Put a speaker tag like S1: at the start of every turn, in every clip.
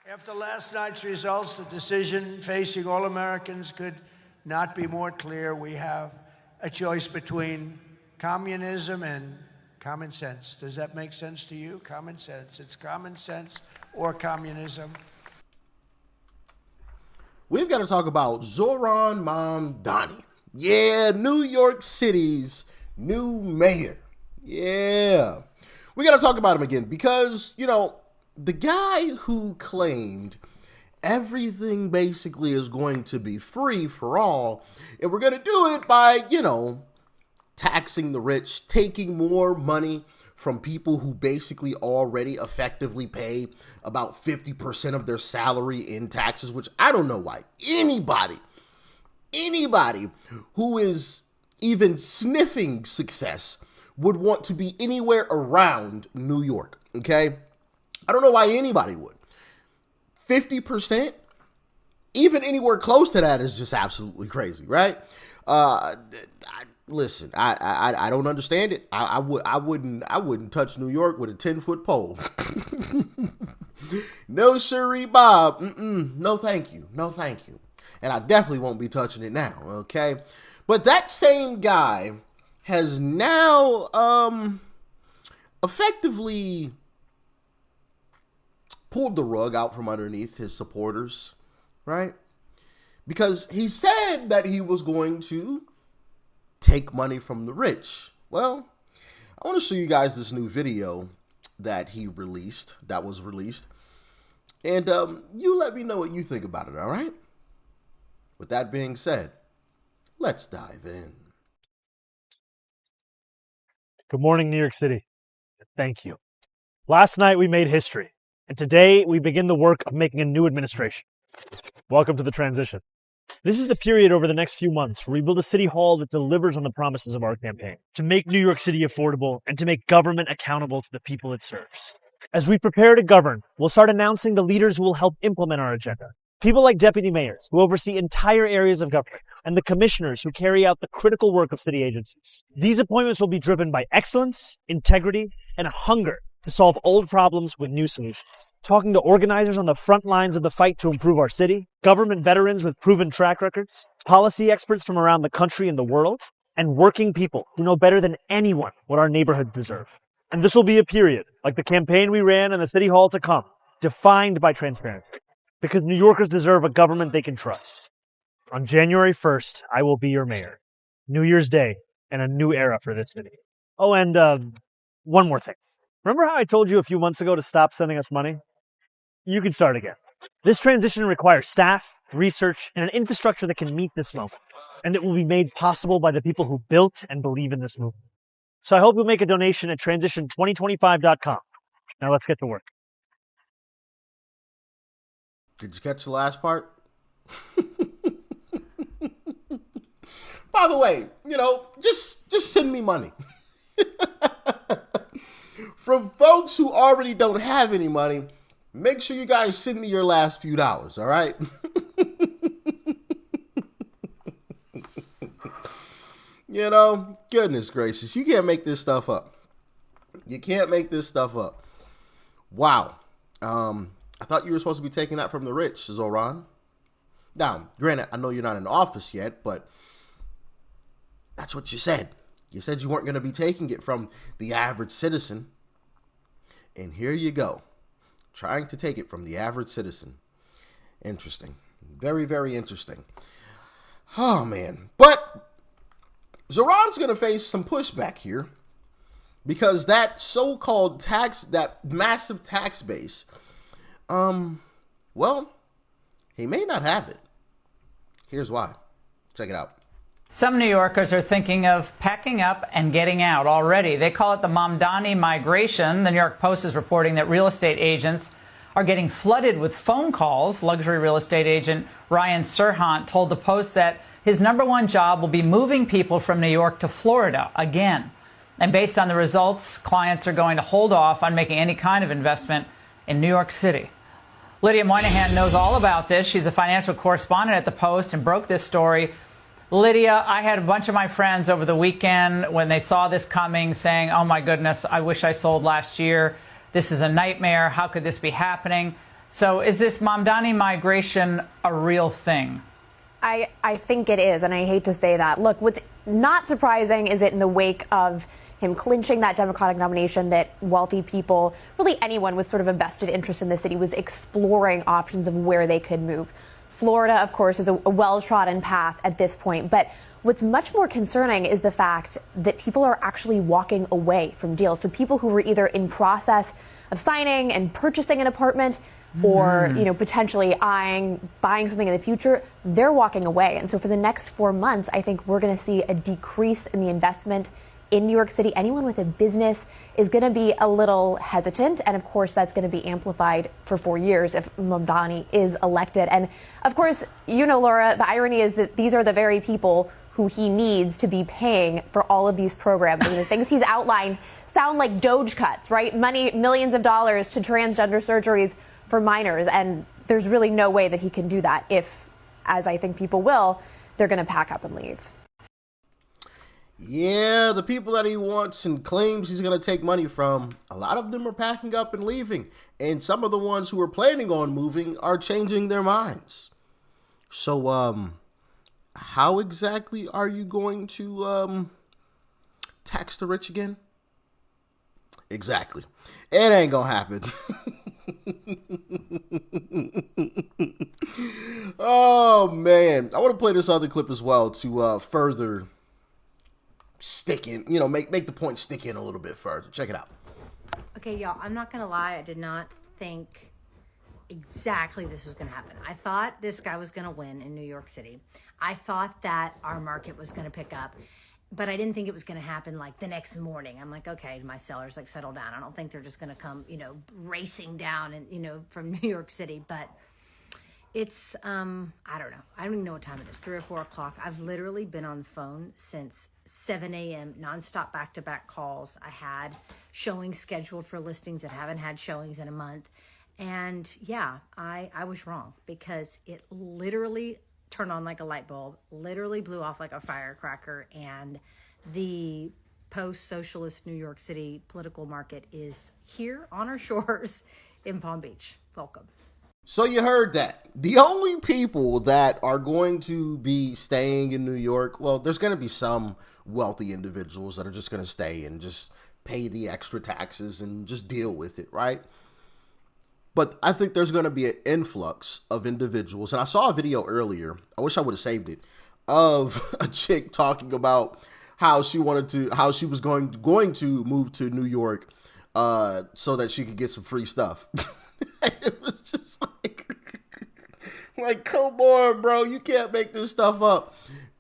S1: After last night's results, the decision facing all Americans could not be more clear. We have a choice between communism and common sense. Does that make sense to you? Common sense. It's common sense or communism.
S2: We've got to talk about Zohran Mamdani. Yeah, New York City's new mayor. Yeah. We got to talk about him again because, the guy who claimed everything basically is going to be free for all, and we're going to do it by, taxing the rich, taking more money from people who basically already effectively pay about 50% of their salary in taxes, which I don't know why anybody who is even sniffing success would want to be anywhere around New York, okay? I don't know why anybody would. 50%, even anywhere close to that is just absolutely crazy, right? Listen, I don't understand it. I wouldn't touch New York with a 10-foot pole. No siree, Bob. No, thank you. No, thank you. And I definitely won't be touching it now. Okay, but that same guy has now effectively pulled the rug out from underneath his supporters, right? Because he said that he was going to take money from the rich. Well, I want to show you guys this new video that was released. And you let me know what you think about it, all right? With that being said, let's dive in.
S3: Good morning, New York City. Thank you. Last night we made history, and today we begin the work of making a new administration. Welcome to the transition. This is the period over the next few months where we build a city hall that delivers on the promises of our campaign, to make New York City affordable and to make government accountable to the people it serves. As we prepare to govern, we'll start announcing the leaders who will help implement our agenda. People like deputy mayors who oversee entire areas of government and the commissioners who carry out the critical work of city agencies. These appointments will be driven by excellence, integrity, and a hunger to solve old problems with new solutions. Talking to organizers on the front lines of the fight to improve our city, government veterans with proven track records, policy experts from around the country and the world, and working people who know better than anyone what our neighborhoods deserve. And this will be a period, like the campaign we ran and the city hall to come, defined by transparency. Because New Yorkers deserve a government they can trust. On January 1st, I will be your mayor. New Year's Day and a new era for this city. Oh, and one more thing. Remember how I told you a few months ago to stop sending us money? You can start again. This transition requires staff, research, and an infrastructure that can meet this moment. And it will be made possible by the people who built and believe in this movement. So I hope you'll make a donation at transition2025.com. Now let's get to work.
S2: Did you catch the last part? By the way, just send me money. From folks who already don't have any money, make sure you guys send me your last few dollars, all right? Goodness gracious, you can't make this stuff up. You can't make this stuff up. Wow. I thought you were supposed to be taking that from the rich, Zohran. Now, granted, I know you're not in office yet, but that's what you said. You said you weren't going to be taking it from the average citizen. And here you go, trying to take it from the average citizen. Interesting. Very, very interesting. Oh, man. But Zohran's going to face some pushback here because that so-called that massive tax base, well, he may not have it. Here's why. Check it out.
S4: Some New Yorkers are thinking of packing up and getting out already. They call it the Mamdani migration. The New York Post is reporting that real estate agents are getting flooded with phone calls. Luxury real estate agent Ryan Serhant told the Post that his #1 job will be moving people from New York to Florida again. And based on the results, clients are going to hold off on making any kind of investment in New York City. Lydia Moynihan knows all about this. She's a financial correspondent at the Post and broke this story. Lydia, I had a bunch of my friends over the weekend when they saw this coming saying, oh my goodness, I wish I sold last year. This is a nightmare. How could this be happening? So is this Mamdani migration a real thing?
S5: I think it is, and I hate to say that. Look, what's not surprising is it in the wake of him clinching that Democratic nomination that wealthy people, really anyone with sort of a vested interest in the city, was exploring options of where they could move. Florida, of course, is a well-trodden path at this point, but what's much more concerning is the fact that people are actually walking away from deals. So people who were either in process of signing and purchasing an apartment or, potentially buying something in the future, they're walking away. And so for the next 4 months, I think we're going to see a decrease in the investment in New York City. Anyone with a business is going to be a little hesitant. And of course, that's going to be amplified for 4 years if Mamdani is elected. And of course, Laura, the irony is that these are the very people who he needs to be paying for all of these programs. I mean, the things he's outlined sound like Doge cuts, right? Money, millions of dollars to transgender surgeries for minors. And there's really no way that he can do that if, as I think people will, they're going to pack up and leave.
S2: Yeah, the people that he wants and claims he's going to take money from, a lot of them are packing up and leaving. And some of the ones who are planning on moving are changing their minds. So, how exactly are you going to tax the rich again? Exactly. It ain't going to happen. Oh, man. I want to play this other clip as well to further stick in, make the point stick in a little bit further. Check it out.
S6: Okay, y'all, I'm not going to lie. I did not think exactly this was going to happen. I thought this guy was going to win in New York City. I thought that our market was going to pick up. But I didn't think it was going to happen like the next morning. I'm like, okay, my sellers like settle down. I don't think they're just going to come, racing down and, from New York City. But it's, I don't know. I don't even know what time it is, 3 or 4 o'clock. I've literally been on the phone since 7 a.m., nonstop back-to-back calls. I had showings scheduled for listings that haven't had showings in a month. And yeah, I was wrong because it literally turned on like a light bulb, literally blew off like a firecracker, and the post-socialist New York City political market is here on our shores in Palm Beach. Welcome.
S2: So you heard that. The only people that are going to be staying in New York, well, there's going to be some wealthy individuals that are just going to stay and just pay the extra taxes and just deal with it, right? But I think there's going to be an influx of individuals. And I saw a video earlier, I wish I would have saved it, of a chick talking about how she was going to move to New York so that she could get some free stuff. It was just like, come on, bro, you can't make this stuff up.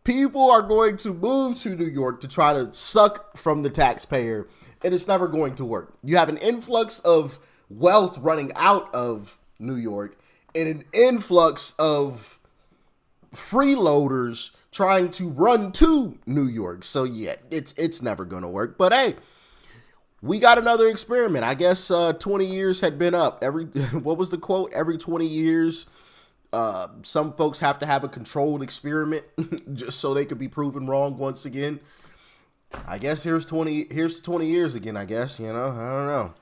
S2: People are going to move to New York to try to suck from the taxpayer, and it's never going to work. You have an influx of wealth running out of New York and an influx of freeloaders trying to run to New York. So yeah, it's never going to work. But hey, we got another experiment. I guess 20 years had been up. What was the quote? Every 20 years, some folks have to have a controlled experiment just so they could be proven wrong once again. I guess here's 20 years again, I guess, I don't know.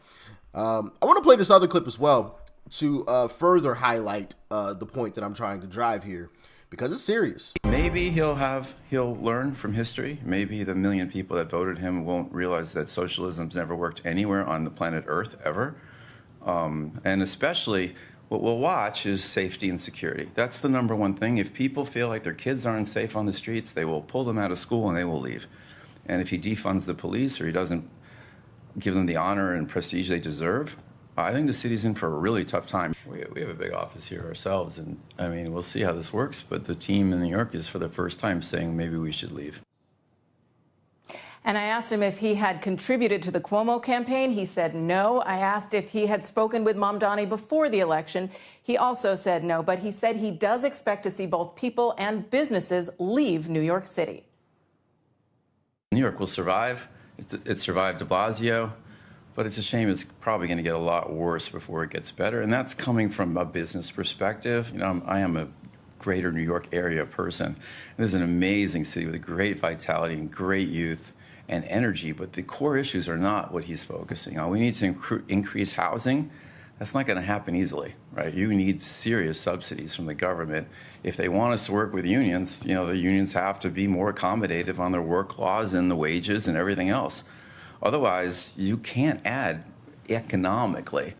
S2: I want to play this other clip as well to further highlight the point that I'm trying to drive here, because it's serious.
S7: Maybe he'll learn from history. Maybe the million people that voted him won't realize that socialism's never worked anywhere on the planet Earth ever. And especially what we'll watch is safety and security. That's the number one thing. If people feel like their kids aren't safe on the streets, they will pull them out of school and they will leave. And if he defunds the police or he doesn't give them the honor and prestige they deserve, I think the city's in for a really tough time. We have a big office here ourselves, and I mean, we'll see how this works, but the team in New York is for the first time saying maybe we should leave.
S8: And I asked him if he had contributed to the Cuomo campaign. He said no. I asked if he had spoken with Mamdani before the election. He also said no, but he said he does expect to see both people and businesses leave New York City.
S7: New York will survive. It survived de Blasio, but it's a shame it's probably going to get a lot worse before it gets better. And that's coming from a business perspective. I am a greater New York area person. This is an amazing city with a great vitality and great youth and energy, but the core issues are not what he's focusing on. We need to increase housing. That's not going to happen easily, right? You need serious subsidies from the government. If they want us to work with unions, the unions have to be more accommodative on their work laws and the wages and everything else. Otherwise, you can't add economically.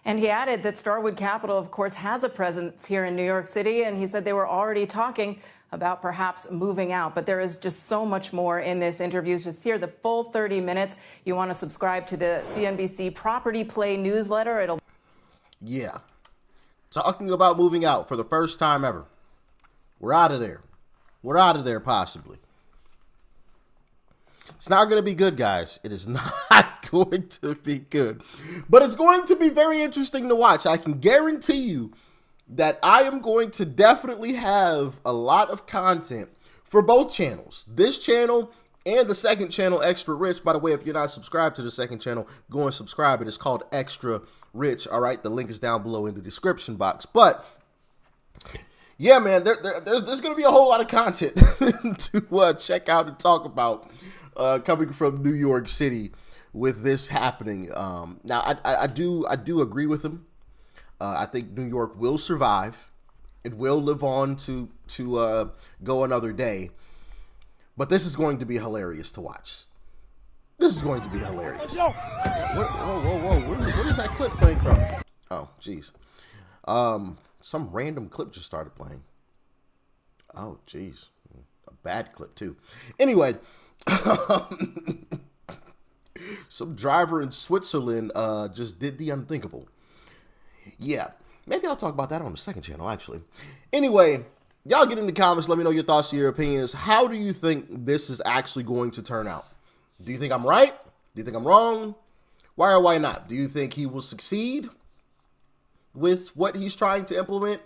S8: And he added that Starwood Capital, of course, has a presence here in New York City, and he said they were already talking about perhaps moving out. But there is just so much more in this interview. Just hear the full 30 minutes. You want to subscribe to the CNBC Property Play newsletter.
S2: Yeah. Talking about moving out for the first time ever. We're out of there. We're out of there, possibly. It's not going to be good, guys. It is not going to be good. But it's going to be very interesting to watch. I can guarantee you that I am going to definitely have a lot of content for both channels. This channel and the second channel, Extra Rich. By the way, if you're not subscribed to the second channel, go and subscribe. It is called Extra Rich. All right, the link is down below in the description box. But yeah, man, there's going to be a whole lot of content to check out and talk about coming from New York City with this happening. Now, I do agree with him. I think New York will survive. It will live on to go another day. But this is going to be hilarious to watch. This is going to be hilarious. Whoa. Where is that clip playing from? Oh, jeez. Some random clip just started playing. Oh, jeez. A bad clip, too. Anyway, some driver in Switzerland just did the unthinkable. Yeah, maybe I'll talk about that on the second channel, actually. Anyway, y'all get in the comments. Let me know your thoughts and your opinions. How do you think this is actually going to turn out? Do you think I'm right? Do you think I'm wrong? Why or why not? Do you think he will succeed with what he's trying to implement?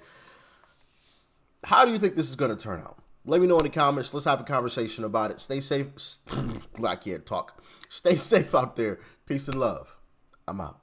S2: How do you think this is going to turn out? Let me know in the comments. Let's have a conversation about it. Stay safe. I can't talk. Stay safe out there. Peace and love. I'm out.